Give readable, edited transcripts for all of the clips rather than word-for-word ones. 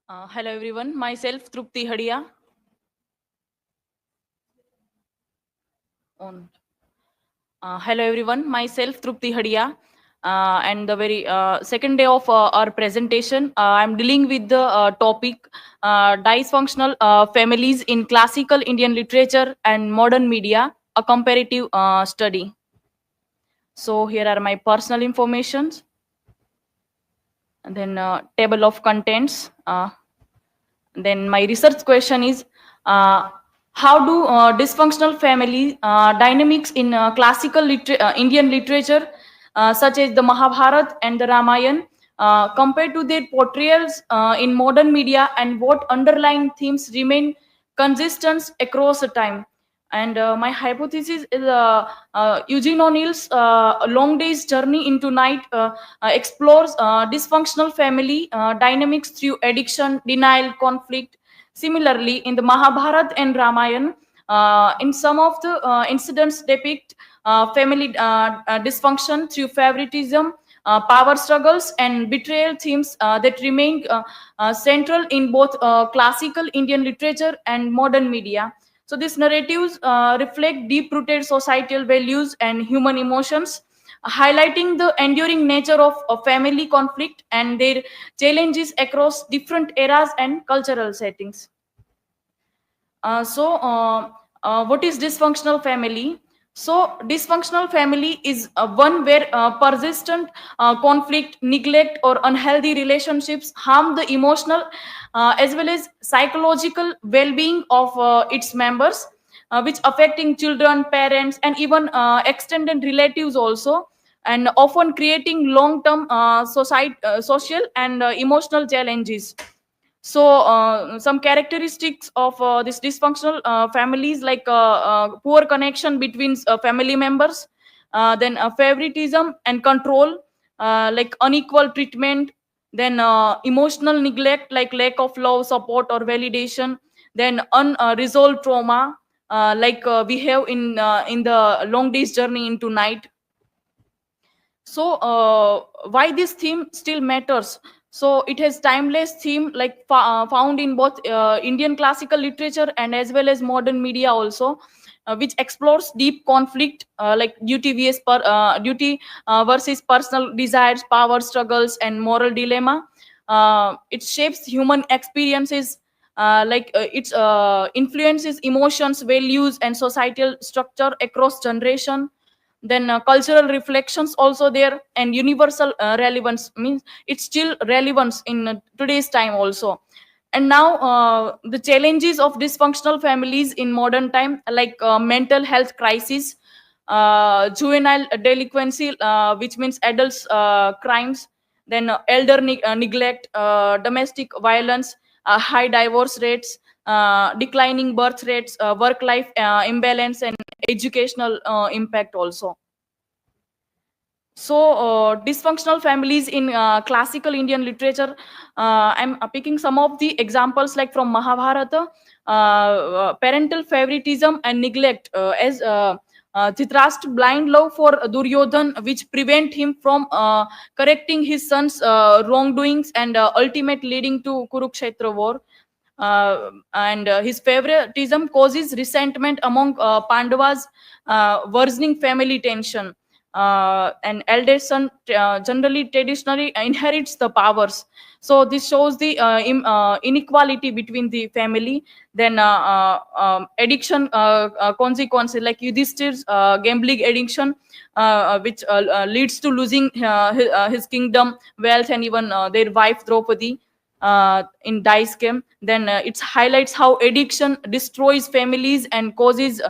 Hello everyone, myself Trupti Hadia. On. Hello everyone, myself Trupti Hadia. And the very second day of our presentation, I'm dealing with the topic dysfunctional families in classical Indian literature and modern media, a comparative study. So here are my personal informations, and then table of contents. Then my research question is, uh, how do dysfunctional family dynamics in Indian literature, such as the Mahabharata and the Ramayana, compared to their portrayals in modern media, and what underlying themes remain consistent across the time? And my hypothesis is Eugene O'Neill's Long Day's Journey into Night explores dysfunctional family dynamics through addiction, denial, conflict. Similarly, in the Mahabharata and Ramayana, in some of the incidents depict family dysfunction through favoritism, power struggles, and betrayal themes that remain central in both classical Indian literature and modern media. So these narratives reflect deep-rooted societal values and human emotions, highlighting the enduring nature of family conflict and their challenges across different eras and cultural settings. What is dysfunctional family? So, dysfunctional family is one where persistent conflict, neglect, or unhealthy relationships harm the emotional as well as psychological well-being of its members, which affecting children, parents, and even extended relatives also, and often creating long-term social and emotional challenges. So some characteristics of this dysfunctional families, like poor connection between family members, then favoritism and control, like unequal treatment, then emotional neglect, like lack of love, support, or validation, then unresolved trauma, like we have in the Long Day's Journey into Night. So why this theme still matters? So it has timeless theme, like found in both Indian classical literature and as well as modern media also, which explores deep conflict, like duty versus personal desires, power struggles, and moral dilemma. It shapes human experiences, it influences emotions, values, and societal structure across generation. Then cultural reflections also there, and universal relevance, means it's still relevance in today's time also. And now the challenges of dysfunctional families in modern time, like mental health crisis, juvenile delinquency, which means adults crimes, then neglect, domestic violence, high divorce rates, declining birth rates, work life imbalance, and educational impact also. So dysfunctional families in classical Indian literature, I'm picking some of the examples, like from Mahabharata, parental favoritism and neglect, as Dhritarashtra's blind love for Duryodhan, which prevent him from correcting his son's wrongdoings, and ultimate leading to Kurukshetra war. And his favoritism causes resentment among Pandavas, worsening family tension. And eldest son generally traditionally inherits the powers. So this shows the inequality between the family. Then addiction consequences, like Yudhishthir's gambling addiction, which leads to losing his kingdom, wealth, and even their wife Draupadi in dice game. Then it highlights how addiction destroys families and causes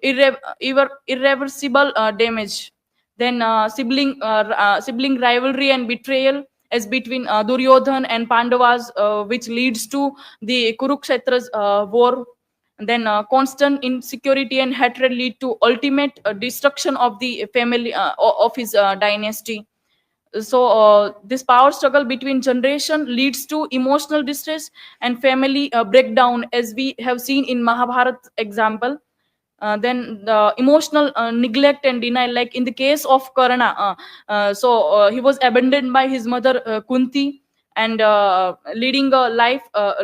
irreversible damage. Then sibling rivalry and betrayal, as between Duryodhan and Pandavas, which leads to the Kurukshetra's war. And then constant insecurity and hatred lead to ultimate destruction of the family, of his dynasty. So this power struggle between generation leads to emotional distress and family breakdown, as we have seen in Mahabharat example. Then the emotional neglect and denial, like in the case of Karna, he was abandoned by his mother Kunti, and leading a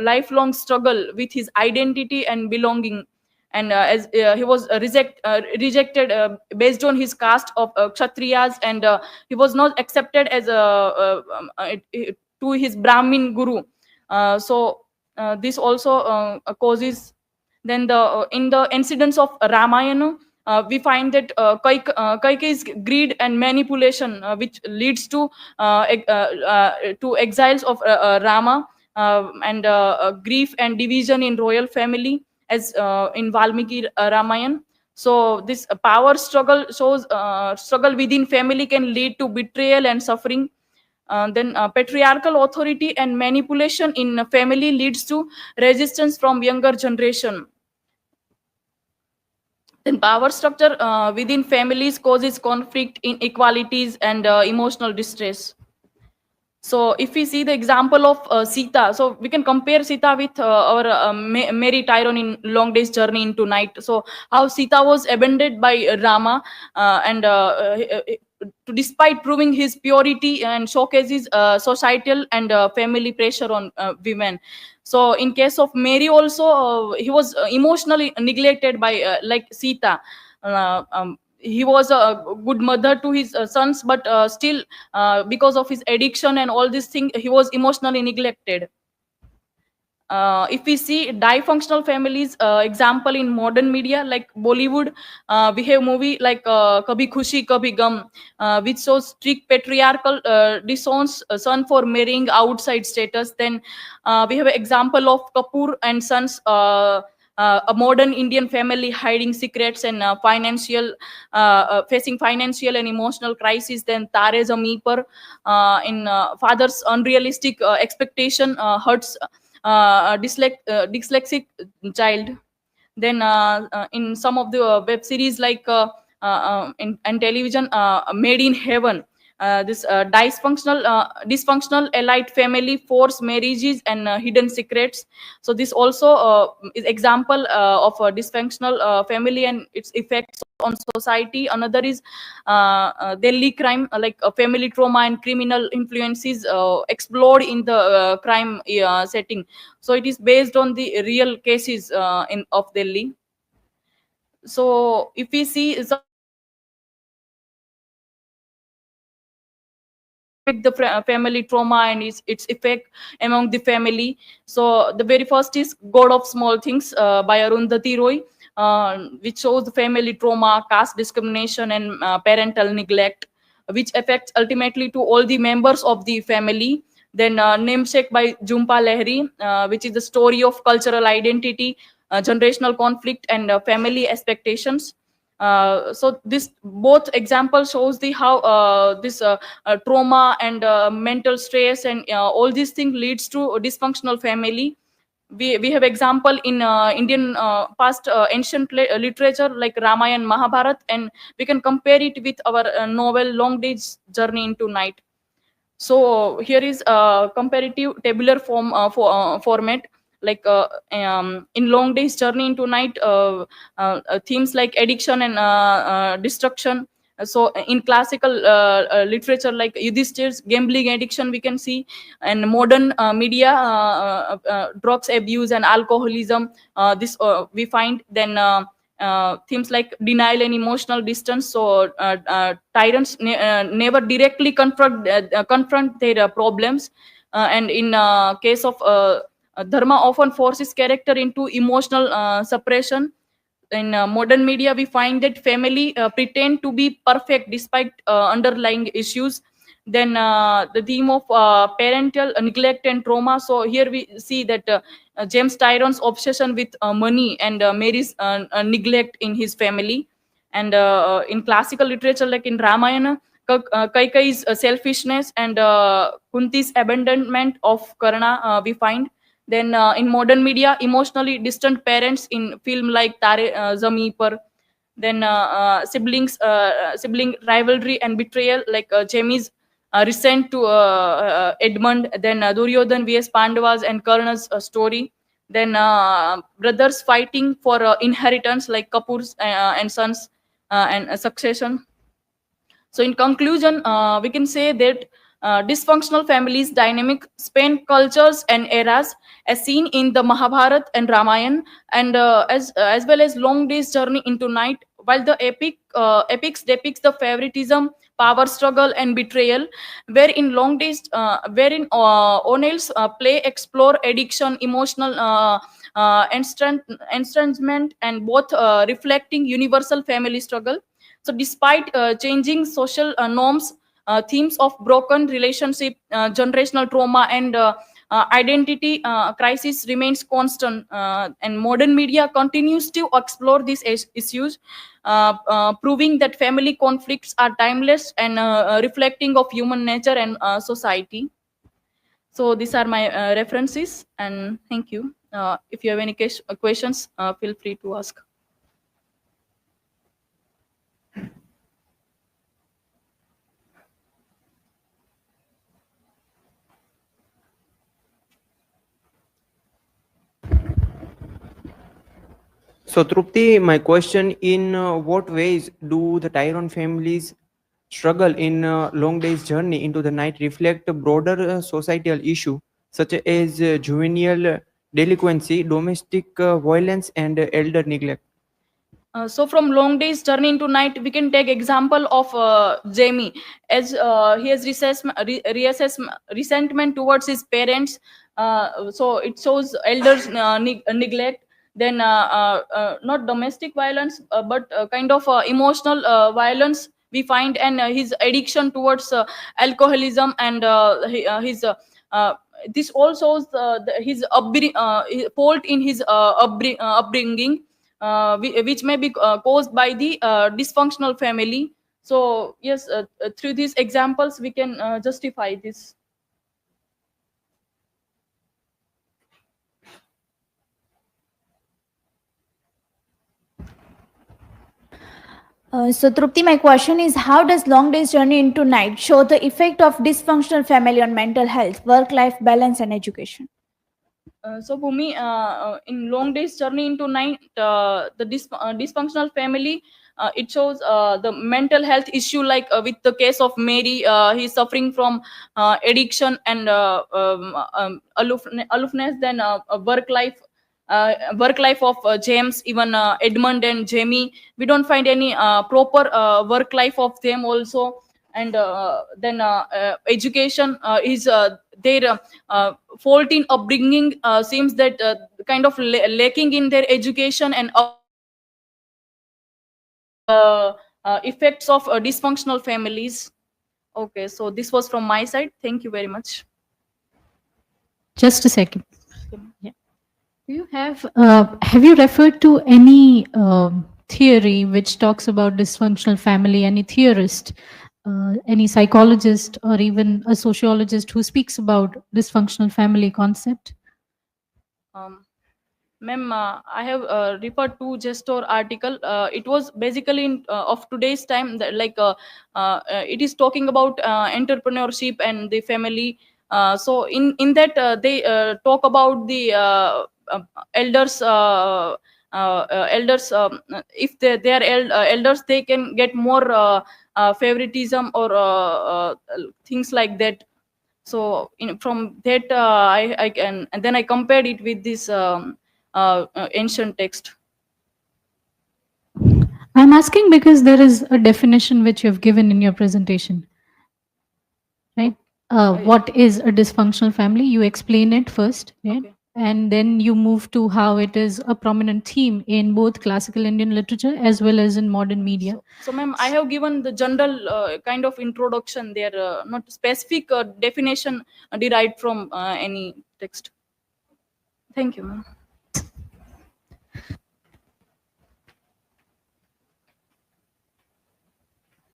lifelong struggle with his identity and belonging. And as he was rejected based on his caste of kshatriyas, and he was not accepted as to his brahmin guru. This also causes. Then in the incidents of Ramayana, we find that Kaikeyi's greed and manipulation, which leads to exiles of Rama, and grief and division in royal family, as in Valmiki Ramayana. So this power struggle shows struggle within family can lead to betrayal and suffering. Then patriarchal authority and manipulation in a family leads to resistance from younger generation. Then power structure within families causes conflict, inequalities, and emotional distress. So if we see the example of Sita, so we can compare Sita with our Mary Tyrone in Long Day's Journey into Night. So how Sita was abandoned by Rama, and despite proving his purity, and showcases societal and family pressure on women. So in case of Mary also, he was emotionally neglected by like Sita. He was a good mother to his sons, but still, because of his addiction and all these things, he was emotionally neglected. If we see dysfunctional families, example in modern media like Bollywood, we have movie like Kabhi Khushi Kabhi Gum, which shows strict patriarchal disowns son for marrying outside status. Then we have an example of Kapoor and Sons, a modern Indian family hiding secrets and facing financial and emotional crisis. Then Tare Zameen Par, in father's unrealistic expectation hurts dyslexic child. Then in some of the web series like in television, Made in Heaven, this dysfunctional elite family force marriages and hidden secrets. So this also is example of a dysfunctional family and its effects on society. Another is Delhi crime, like family trauma and criminal influences explode in the crime setting. So it is based on the real cases in of Delhi. So if we see some of the affect the family trauma and its effect among the family. So the very first is God of Small Things by Arundhati Roy, which shows the family trauma, caste discrimination, and parental neglect, which affects ultimately to all the members of the family. Then Namesake by Jhumpa Lahiri, which is the story of cultural identity, generational conflict, and family expectations. So this both example shows the how this trauma and mental stress and all these things leads to a dysfunctional family. We have example in Indian past ancient literature like Ramayana, Mahabharata, and we can compare it with our novel Long Day's Journey into Night. So here is a comparative tabular format, like in Long Day's Journey into Night, themes like addiction and destruction. So in classical literature like Yudhishthir's gambling addiction we can see, and modern media, drugs abuse and alcoholism, this we find. Then themes like denial and emotional distance. So tyrants never directly confront their problems, and in case of dharma often forces character into emotional suppression. In modern media we find that family pretend to be perfect despite underlying issues. Then the theme of parental neglect and trauma. So here we see that James Tyrone's obsession with money and Mary's neglect in his family. And in classical literature like in Ramayana, Kaikeyi's selfishness and Kunti's abandonment of Karna we find. Then in modern media, emotionally distant parents in film like Tare Zameen Par. Then sibling rivalry and betrayal like Jamie's resent to Edmund. Then Duryodhan vs Pandavas and Karna's story. Then brothers fighting for inheritance like Kapoor's and Sons and succession. So in conclusion, we can say that Dysfunctional families dynamic span cultures and eras, as seen in the Mahabharata and Ramayana, and as well as Long Day's Journey into Night. While the epics depicts the favoritism, power struggle, and betrayal, wherein O'Neill's play explore addiction, emotional estrangement, and both reflecting universal family struggle. So, despite changing social norms, themes of broken relationship, generational trauma, and identity crisis remains constant, and modern media continues to explore these issues, proving that family conflicts are timeless and reflecting of human nature and society. So these are my references, and thank you. If you have any questions, feel free to ask. So, Trupti, my question, in what ways do the Tyrone families struggle in long day's journey into the night reflect a broader societal issue such as juvenile delinquency, domestic violence, and elder neglect? So from Long Day's Journey into Night, we can take example of Jamie, as he has resentment towards his parents. So it shows elders neglect, then not domestic violence, but kind of emotional violence we find, and his addiction towards alcoholism, and his this all shows his fault in his upbringing, which may be caused by the dysfunctional family. So yes, through these examples we can justify this. So, Trupti, my question is, how does long day's journey into night show the effect of dysfunctional family on mental health, work life balance, and education? So Bhumi, in Long Day's Journey into Night, the dysfunctional family, it shows the mental health issue, like with the case of Mary. He's suffering from addiction and aloofness, then work life of James, even Edmund and Jamie. We don't find any proper work life of them also. And then education is their fault in upbringing, seems that kind of lacking in their education and upbringing. So these are the effects of dysfunctional families. Okay, so this was from my side. Thank you very much. Just a second. Yeah. Do you have you referred to any theory which talks about dysfunctional family? Any theorist, any psychologist, or even a sociologist who speaks about dysfunctional family concept? um, Ma'am, I have referred to Gestor article. It was basically of today's time. That, like it is talking about entrepreneurship and the family. So in that they talk about the elders. Elders, if they are elders, they can get more favoritism or things like that. So from that I can, and then I compared it with this ancient text. I'm asking because there is a definition which you have given in your presentation, right? What is a dysfunctional family? You explain it first, right? Okay. And then you move to how it is a prominent theme in both classical Indian literature as well as in modern media. So ma'am, I have given the general kind of introduction there, not specific definition derived from any text. Thank you, ma'am.